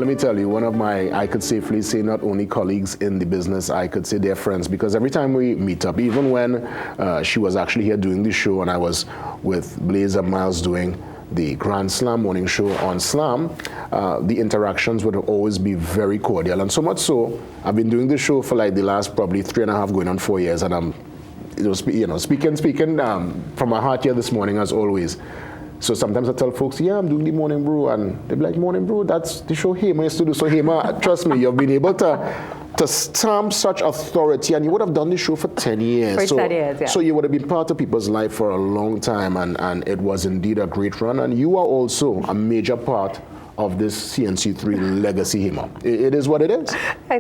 let me tell you, one of my, I could safely say, not only colleagues in the business, I could say they're friends, because every time we meet up, even when she was actually here doing the show and I was with Blaze and Miles doing the Grand Slam morning show on Slam, the interactions would always be very cordial. And so much so, I've been doing this show for like the last probably 3.5 going on 4 years, and I'm speaking from my heart here this morning as always. So sometimes I tell folks, yeah, I'm doing the Morning Brew, and they're like, Morning Brew, that's the show Hema used to do. So Hema, trust me, you've been able to stamp such authority, and you would have done the show for 10 years. For 10 years, yeah. So you would have been part of people's life for a long time, and it was indeed a great run. And you are also a major part of this CNC3 legacy, Hema. It is what it is.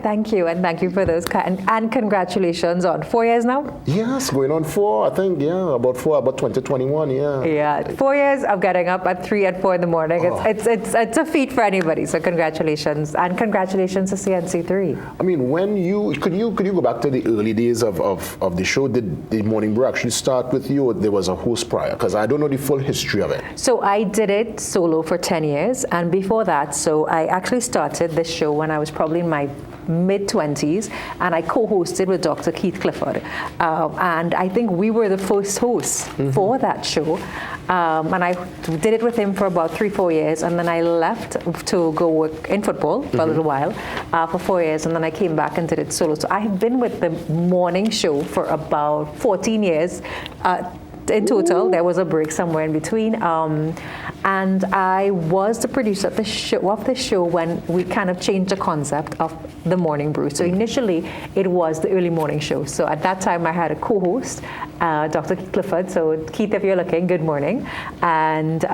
Thank you, and thank you for those and congratulations on 4 years now. Yes, going on 4, I think, yeah, about 2021, yeah. Yeah, 4 years of getting up at 3 and 4 in the morning. Oh. It's a feat for anybody. So congratulations, and congratulations to CNC3. I mean, when could you go back to the early days of the show? Did the Morning Brew actually start with you, or there was a host prior? Because I don't know the full history of it. So I did it solo for 10 years, and before that, so I actually started this show when I was probably in my mid-20s, and I co-hosted with Dr. Keith Clifford. And I think we were the first hosts for that show. And I did it with him for about 3-4 years, and then I left to go work in football for a little while, for 4 years, and then I came back and did it solo. So I have been with the morning show for about 14 years. In total. Ooh. There was a break somewhere in between, and I was the producer of the show when we kind of changed the concept of the Morning Brew. So initially, it was the early morning show. So at that time, I had a co-host, Dr. Clifford. So Keith, if you're looking, good morning, and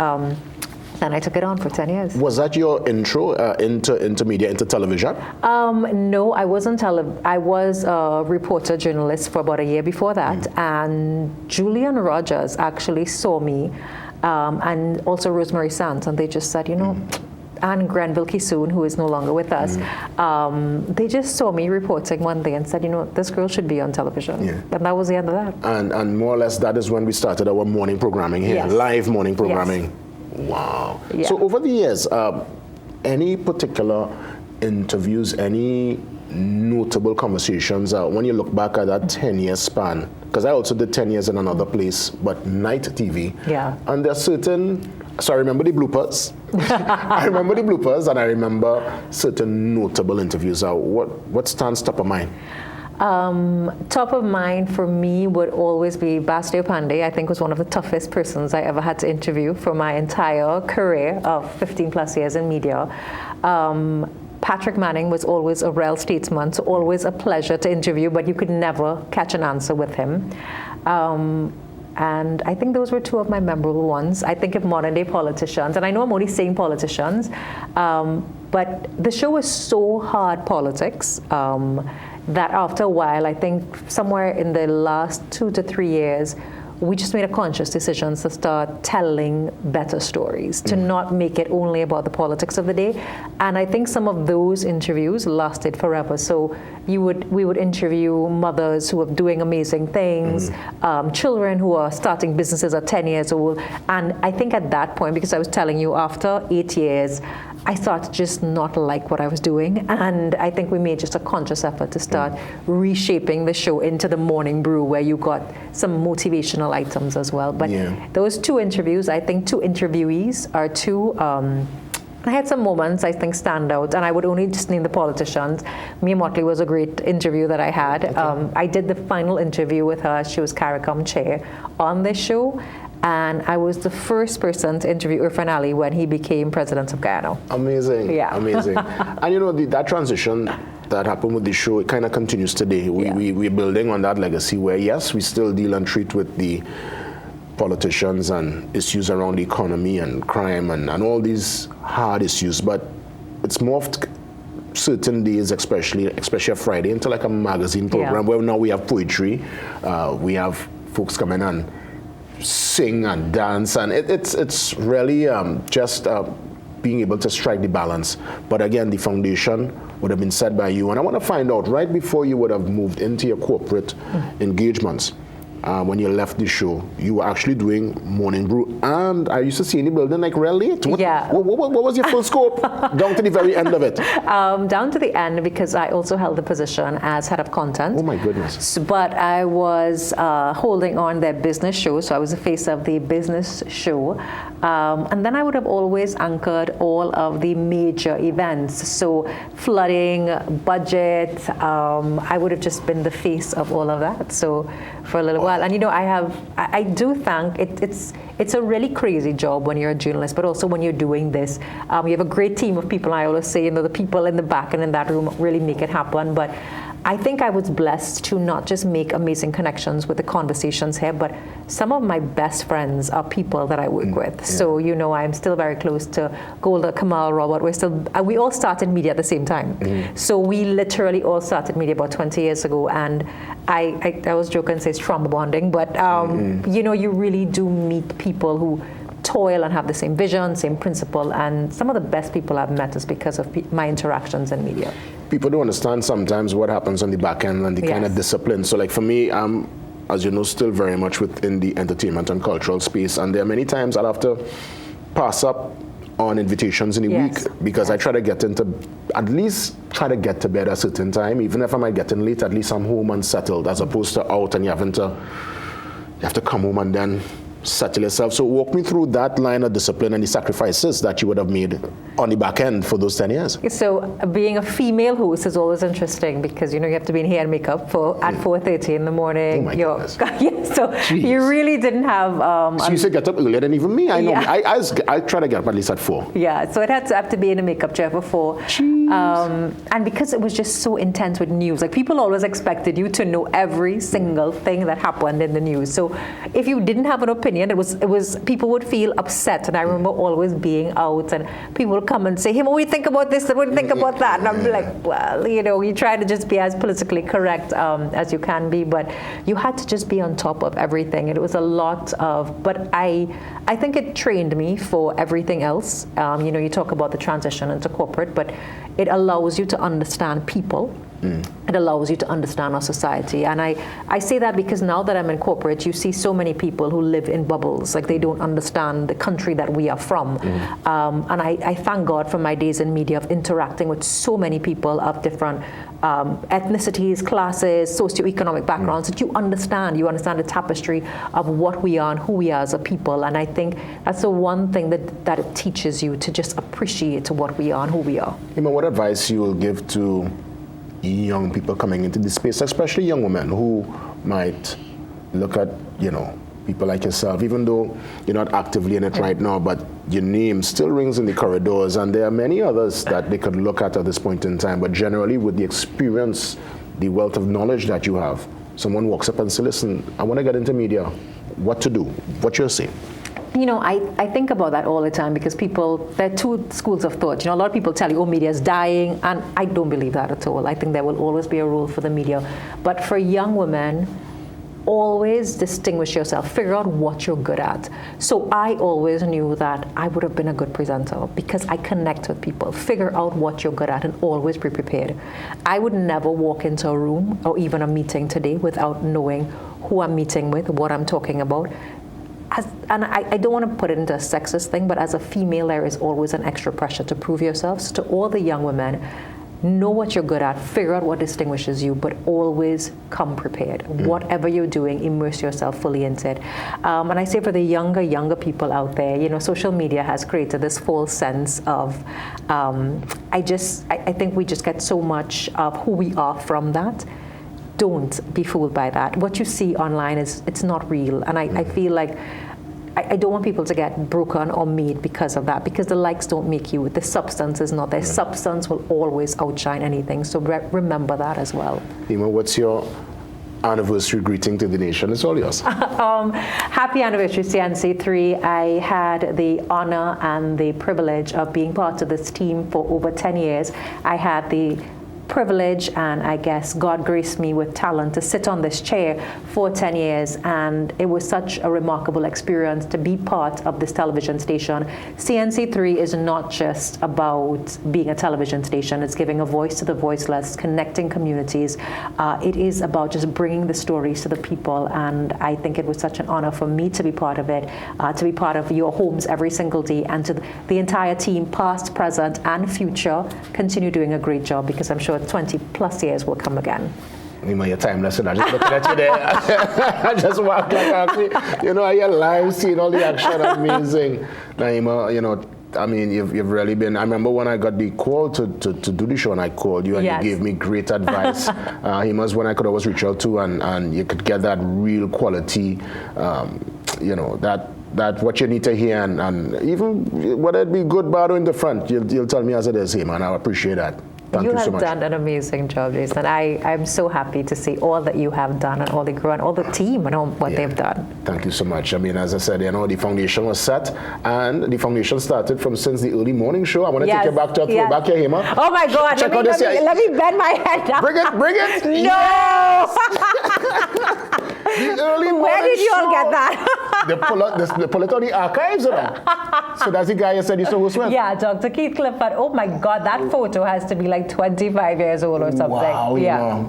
then I took it on for 10 years. Was that your intro into media, into television? No, I wasn't. I was a reporter journalist for about a year before that. And Julian Rogers actually saw me, and also Rosemary Sands, and they just said, you know, and Ramkissoon, who is no longer with us, they just saw me reporting one day and said, you know, this girl should be on television. Yeah. And that was the end of that. And more or less, that is when we started our morning programming here, live morning programming. Yes. Wow. Yeah. So over the years, any particular interviews, any notable conversations, when you look back at that 10-year span, because I also did 10 years in another place, but night TV. Yeah. And there are certain, so I remember the bloopers. I remember the bloopers, and I remember certain notable interviews. What stands top of mind? Top of mind for me would always be Basdeo Pandey. I think was one of the toughest persons I ever had to interview for my entire career of 15 plus years in media. Patrick Manning was always a real statesman, so always a pleasure to interview, but you could never catch an answer with him. And I think those were two of my memorable ones. I think of modern day politicians, and I know I'm only saying politicians, but the show is so hard politics, that after a while, I think somewhere in the last 2 to 3 years, we just made a conscious decision to start telling better stories, to not make it only about the politics of the day. And I think some of those interviews lasted forever. So we would interview mothers who are doing amazing things, children who are starting businesses at 10 years old. And I think at that point, because I was telling you, after 8 years, I started to just not like what I was doing. And I think we made just a conscious effort to start reshaping the show into the Morning Brew, where you got some motivational items as well. But those 2 interviews, I think 2 interviewees are 2, I had some moments I think stand out, and I would only just name the politicians. Mia Motley was a great interview that I had. Okay. I did the final interview with her. She was CARICOM chair on this show. And I was the first person to interview Irfan Ali when he became president of Guyana. Amazing. Yeah. Amazing. And you know, that transition that happened with the show, it kind of continues today. We're building on that legacy where, yes, we still deal and treat with the politicians and issues around the economy and crime and all these hard issues, but it's morphed certain days, especially a Friday, into like a magazine program where now we have poetry, we have folks come in and sing and dance, and it's really just being able to strike the balance. But again, the foundation would have been set by you. And I want to find out, right before you would have moved into your corporate engagements, when you left the show, you were actually doing morning brew, and I used to see in the building like real late. What was your full scope down to the very end of it? Down to the end, because I also held the position as head of content. Oh my goodness. But I was holding on their business show, so I was the face of the business show. And then I would have always anchored all of the major events. So flooding, budget, I would have just been the face of all of that. So for a little while. And you know, I do think it's a really crazy job when you're a journalist, but also when you're doing this. You have a great team of people. I always say, you know, the people in the back and in that room really make it happen. But I think I was blessed to not just make amazing connections with the conversations here, but some of my best friends are people that I work with. Yeah. So, you know, I'm still very close to Golda, Kamal, Robert. We all started media at the same time. So we literally all started media about 20 years ago. And I was joking and say it's trauma bonding, but, you know, you really do meet people who toil and have the same vision, same principle, and some of the best people I've met is because of my interactions in media. People don't understand sometimes what happens on the back end and the kind of discipline. So like for me, I'm, as you know, still very much within the entertainment and cultural space, and there are many times I'll have to pass up on invitations in the week because I try to get into, at least try to get to bed at a certain time. Even if I might get in late, at least I'm home and settled, as opposed to out and you have to come home and then settle yourself. So walk me through that line of discipline and the sacrifices that you would have made on the back end for those 10 years. So being a female host is always interesting because, you know, you have to be in hair and makeup at 4:30 in the morning. Oh my goodness. So jeez. You really didn't have... so you said get up earlier than even me. I know. Yeah. I try to get up at least at 4. Yeah, so it had to have to be in a makeup chair for 4. And because it was just so intense with news, like people always expected you to know every single thing that happened in the news. So if you didn't have an opinion, it was people would feel upset. And I remember always being out and people would come and say, hey, what do you think about this? What do you think about that? And I'm like, well, you know, you try to just be as politically correct as you can be, but you had to just be on top of everything. It was a lot of, but I think it trained me for everything else. You know, you talk about the transition into corporate, but it allows you to understand people. It allows you to understand our society. And I say that because now that I'm in corporate, you see so many people who live in bubbles, like they don't understand the country that we are from. And I thank God for my days in media of interacting with so many people of different ethnicities, classes, socioeconomic backgrounds, that you understand the tapestry of what we are and who we are as a people. And I think that's the one thing that it teaches you to just appreciate what we are and who we are. Hema, what advice you will give to young people coming into this space, especially young women who might look at, you know, people like yourself, even though you're not actively in it right now, but your name still rings in the corridors, and there are many others that they could look at this point in time, but generally with the experience, the wealth of knowledge that you have, someone walks up and says, listen, I want to get into media, what to do, what you'll say? You know, I think about that all the time because there are two schools of thought. You know, a lot of people tell you, oh, media is dying, and I don't believe that at all. I think there will always be a role for the media. But for young women, always distinguish yourself, figure out what you're good at. So I always knew that I would have been a good presenter because I connect with people, figure out what you're good at and always be prepared. I would never walk into a room or even a meeting today without knowing who I'm meeting with, what I'm talking about. And I don't want to put it into a sexist thing, but as a female, there is always an extra pressure to prove yourself. So to all the young women, know what you're good at, figure out what distinguishes you, but always come prepared. Whatever you're doing, immerse yourself fully into it. And I say for the younger people out there, you know, social media has created this false sense of, I think we just get so much of who we are from that. Don't be fooled by that. What you see online it's not real. And I feel like I don't want people to get broken or made because of that, because the likes don't make you. The substance is not there. Substance will always outshine anything. So remember that as well. Hema, what's your anniversary greeting to the nation? It's all yours. Happy anniversary, CNC3. I had the honor and the privilege of being part of this team for over 10 years. I had the privilege, and I guess God graced me with talent to sit on this chair for 10 years, and it was such a remarkable experience to be part of this television station. CNC3 is not just about being a television station, it's giving a voice to the voiceless, connecting communities. It is about just bringing the stories to the people, and I think it was such an honor for me to be part of it, to be part of your homes every single day, and to the entire team, past, present, and future, continue doing a great job, because I'm sure 20 plus years will come again. You're timeless, and I just looking at you there. I just walk like actually, you're live, seeing all the action, amazing. Naima, I mean, you've really been. I remember when I got the call to do the show, and I called you, and yes. you gave me great advice. Hema's one I could always reach out to, and you could get that real quality, that what you need to hear, and even whether it be good, bad, or in the front, you'll tell me as it is, Hema, and I appreciate that. Thank you so much. You have done an amazing job, Jason. I'm so happy to see all that you have done, and all the crew, and all the team, and all what they've done. Thank you so much. I mean, as I said, the foundation was set, and the foundation started since the early morning show. I want to take you back to a throwback here, Hema. Oh my God! Let me bend my head down. Bring it! No! Yes! The early morning Where did you all show. get that? They pull it out the archives, So that's the guy you said you saw who's with? Yeah, Dr. Keith Clifford. Oh my God, that photo has to be like 25 years old or something. Wow, yeah.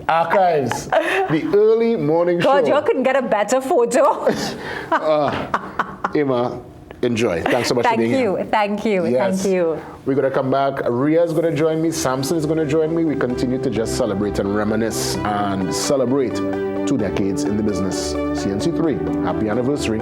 Archives. The early morning show. God, you couldn't get a better photo. Hema, enjoy. Thanks so much for being here. Thank you. Yes. Thank you. We're going to come back. Ria's going to join me. Samson's going to join me. We continue to just celebrate and reminisce and celebrate 2 decades in the business. CNC3, happy anniversary.